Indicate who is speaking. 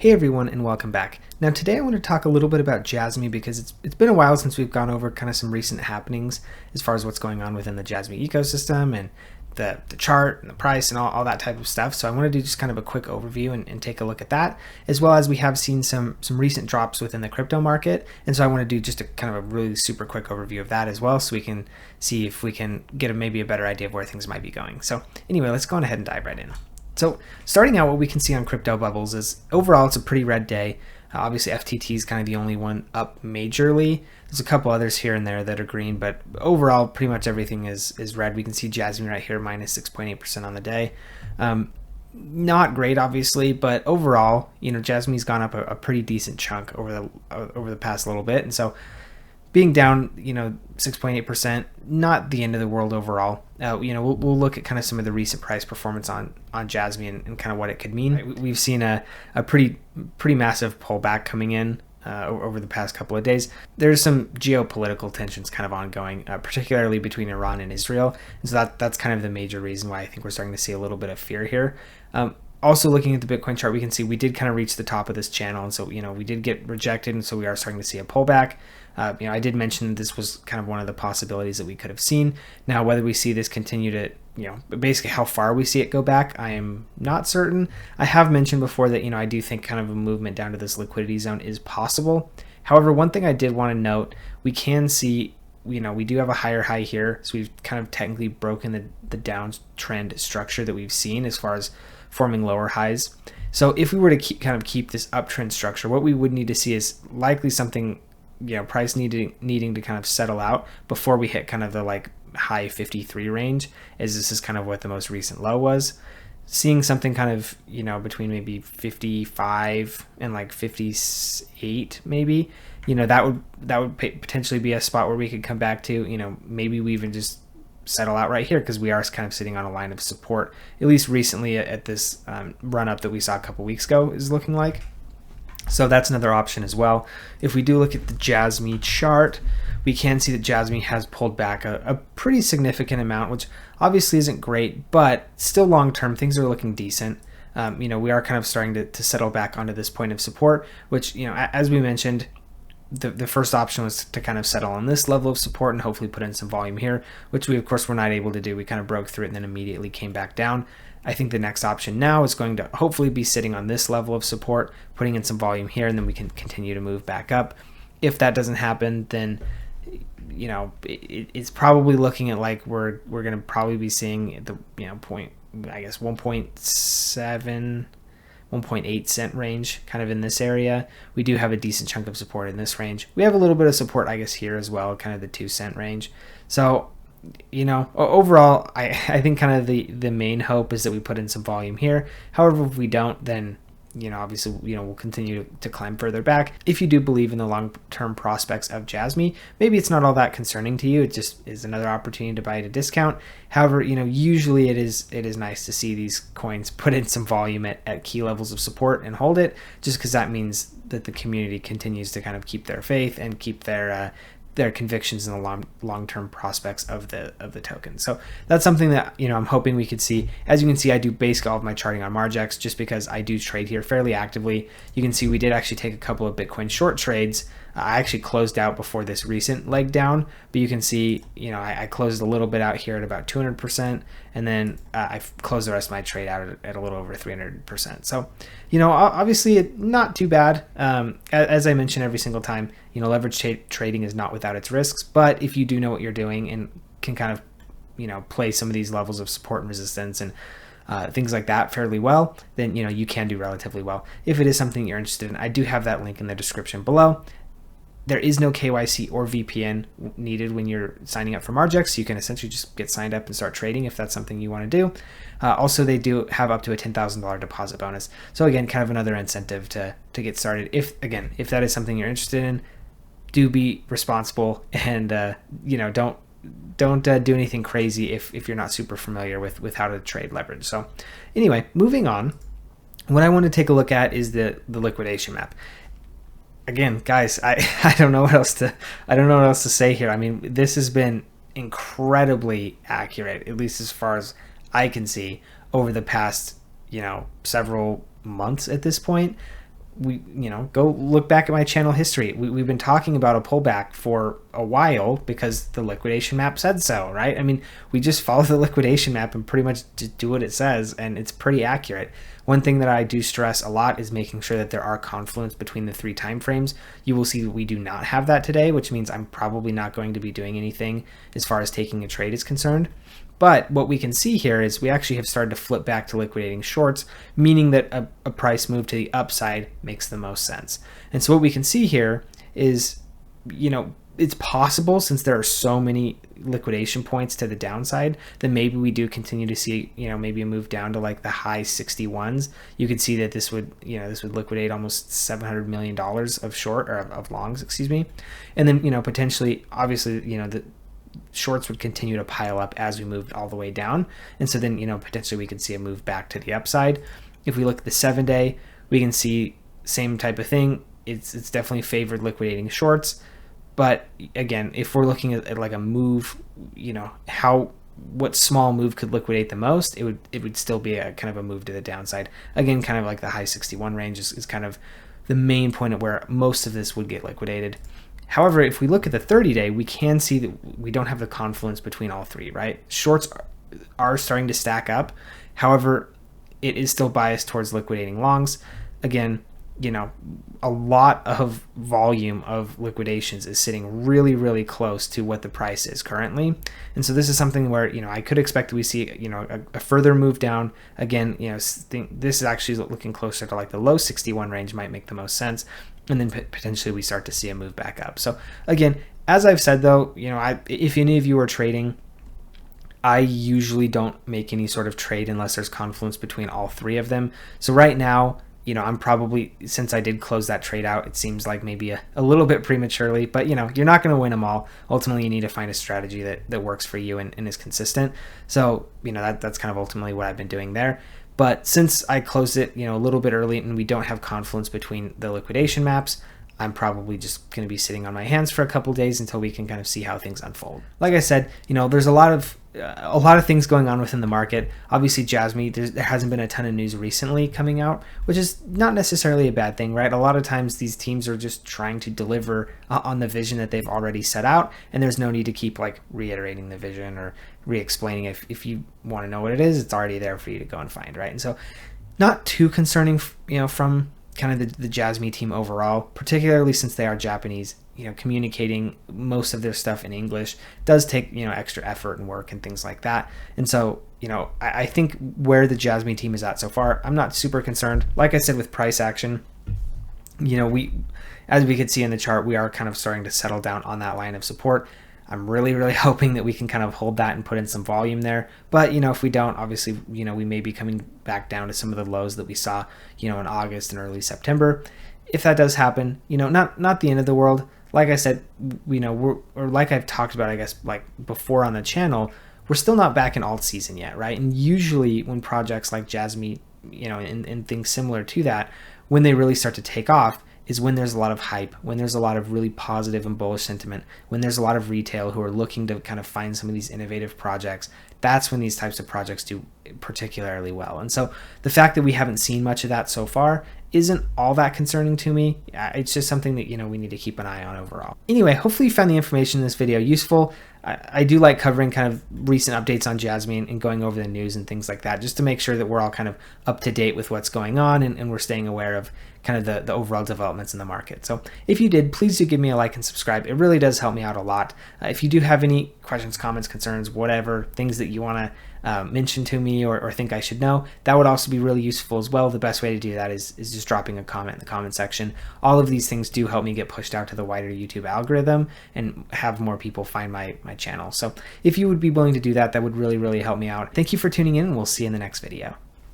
Speaker 1: Hey everyone, and welcome back. Now today I want to talk a little bit about JASMY because it's been a while since we've gone over kind of some recent happenings as far as what's going on within the JASMY ecosystem and the chart and the price and all that type of stuff. So I want to do just kind of a quick overview and take a look at that, as well as we have seen some recent drops within the crypto market. And so I want to do just a kind of a really super quick overview of that as well, so we can see if we can get maybe a better idea of where things might be going. So anyway, let's go on ahead and dive right in. So starting out, what we can see on crypto bubbles is overall it's a pretty red day. Obviously FTT is kind of the only one up majorly. There's a couple others here and there that are green, but overall pretty much everything is red. We can see JASMY right here minus 6.8% on the day. Not great obviously, but overall, JASMY's gone up a pretty decent chunk over the past little bit. And so being down, 6.8%, not the end of the world overall. We'll look at kind of some of the recent price performance on JASMY and kind of what it could mean. We've seen a pretty massive pullback coming in over the past couple of days. There's some geopolitical tensions kind of ongoing, particularly between Iran and Israel. And so that's kind of the major reason why I think we're starting to see a little bit of fear here. Also looking at the Bitcoin chart, we can see we did kind of reach the top of this channel. And so, we did get rejected. And so we are starting to see a pullback. I did mention this was kind of one of the possibilities that we could have seen. Now, whether we see this continue to, basically how far we see it go back, I am not certain. I have mentioned before that, I do think kind of a movement down to this liquidity zone is possible. However, one thing I did want to note, we can see, we do have a higher high here. So we've kind of technically broken the downtrend structure that we've seen as far as forming lower highs. So if we were to keep this uptrend structure, what we would need to see is likely something, price needing to kind of settle out before we hit kind of the like high 53 range, as this is kind of what the most recent low was. Seeing something kind of, between maybe 55 and like 58 maybe, that would potentially be a spot where we could come back to, maybe we even just settle out right here, because we are kind of sitting on a line of support, at least recently at this run up that we saw a couple weeks ago is looking like. So that's another option as well. If we do look at the JASMY chart, we can see that JASMY has pulled back a pretty significant amount, which obviously isn't great, but still long term things are looking decent. We are kind of starting to settle back onto this point of support, which, as we mentioned, the first option was to kind of settle on this level of support and hopefully put in some volume here, which we of course were not able to do. We kind of broke through it and then immediately came back down. I think the next option now is going to hopefully be sitting on this level of support, putting in some volume here, and then we can continue to move back up. If that doesn't happen, then it's probably looking at like we're going to probably be seeing the point, I guess 1.8 cent range, kind of in this area. We do have a decent chunk of support in this range. We have a little bit of support, I guess, here as well, kind of the 2 cent range. So overall, I think kind of the main hope is that we put in some volume here. However, if we don't, then obviously, we'll continue to climb further back. If you do believe in the long-term prospects of JASMY, maybe it's not all that concerning to you. It just is another opportunity to buy at a discount. However, usually it is nice to see these coins put in some volume at key levels of support and hold it, just because that means that the community continues to kind of keep their faith and keep their convictions in the long-term prospects of the token. So that's something that I'm hoping we could see. As you can see, I do basically all of my charting on Margex just because I do trade here fairly actively. You can see we did actually take a couple of Bitcoin short trades. I actually closed out before this recent leg down, but you can see I closed a little bit out here at about 200%, and then I closed the rest of my trade out at a little over 300%. So obviously not too bad. As I mention every single time, leverage trading is not without its risks, but if you do know what you're doing and can kind of play some of these levels of support and resistance and things like that fairly well, then you can do relatively well. If it is something you're interested in, I do have that link in the description below. There is no KYC or VPN needed when you're signing up for Margex, so you can essentially just get signed up and start trading if that's something you want to do. Also, they do have up to a $10,000 deposit bonus. So again, kind of another incentive to get started. If that is something you're interested in, do be responsible and don't do anything crazy if you're not super familiar with how to trade leverage. So anyway, moving on, what I want to take a look at is the liquidation map. Again, guys, I don't know what else to say here. I mean, this has been incredibly accurate, at least as far as I can see, over the past several months at this point. go look back at my channel history. We've been talking about a pullback for a while because the liquidation map said so, right? I mean, we just follow the liquidation map and pretty much just do what it says, and it's pretty accurate. One thing that I do stress a lot is making sure that there are confluence between the 3 time frames. You will see that we do not have that today, which means I'm probably not going to be doing anything as far as taking a trade is concerned. But what we can see here is we actually have started to flip back to liquidating shorts, meaning that a price move to the upside makes the most sense. And so what we can see here is, it's possible, since there are so many liquidation points to the downside, that maybe we do continue to see, maybe a move down to like the high 61s. You could see that this would liquidate almost $700 million of short, or of longs, excuse me. And then, potentially, obviously, the shorts would continue to pile up as we moved all the way down. And so then, potentially we could see a move back to the upside. If we look at the 7-day, we can see same type of thing. It's definitely favored liquidating shorts. But again, if we're looking at like a move, what small move could liquidate the most, it would still be a kind of a move to the downside. Again, kind of like the high 61 range is kind of the main point at where most of this would get liquidated. However, if we look at the 30-day, we can see that we don't have the confluence between all 3, right? Shorts are starting to stack up. However, it is still biased towards liquidating longs. Again, a lot of volume of liquidations is sitting really, really close to what the price is currently. And so this is something where, I could expect we see, a further move down. Again, this is actually looking closer to like the low 61 range might make the most sense. And then potentially we start to see a move back up. So again, as I've said though, if any of you are trading, I usually don't make any sort of trade unless there's confluence between all 3 of them. So right now, I'm probably, since I did close that trade out, it seems like maybe a little bit prematurely, but you're not going to win them all. Ultimately, you need to find a strategy that works for you and is consistent. So, that's kind of ultimately what I've been doing there. But since I closed it, a little bit early and we don't have confluence between the liquidation maps, I'm probably just going to be sitting on my hands for a couple days until we can kind of see how things unfold. Like I said, there's a lot of things going on within the market. Obviously, JASMY, there hasn't been a ton of news recently coming out, which is not necessarily a bad thing, right? A lot of times these teams are just trying to deliver on the vision that they've already set out, and there's no need to keep like reiterating the vision or re-explaining. If you want to know what it is, it's already there for you to go and find, right? And so not too concerning, from kind of the JASMY team overall, particularly since they are Japanese. Communicating most of their stuff in English does take, extra effort and work and things like that. And so, I think where the JASMY team is at so far, I'm not super concerned. Like I said, with price action, as we could see in the chart, we are kind of starting to settle down on that line of support. I'm really, really hoping that we can kind of hold that and put in some volume there. But, if we don't, obviously, we may be coming back down to some of the lows that we saw, in August and early September. If that does happen, not the end of the world. Like I said, or like I've talked about, I guess, like before on the channel, we're still not back in alt season yet, right? And usually when projects like JASMY, and things similar to that, when they really start to take off, is when there's a lot of hype, when there's a lot of really positive and bullish sentiment, when there's a lot of retail who are looking to kind of find some of these innovative projects. That's when these types of projects do particularly well. And so the fact that we haven't seen much of that so far isn't all that concerning to me. It's just something that, we need to keep an eye on overall. Anyway, hopefully you found the information in this video useful. I do like covering kind of recent updates on JASMY and going over the news and things like that, just to make sure that we're all kind of up to date with what's going on and we're staying aware of kind of the overall developments in the market. So if you did, please do give me a like and subscribe. It really does help me out a lot. If you do have any questions, comments, concerns, whatever, things that you want to mention to me or think I should know, that would also be really useful as well. The best way to do that is just dropping a comment in the comment section. All of these things do help me get pushed out to the wider YouTube algorithm and have more people find my channel. So if you would be willing to do that, that would really, really help me out. Thank you for tuning in, and we'll see you in the next video.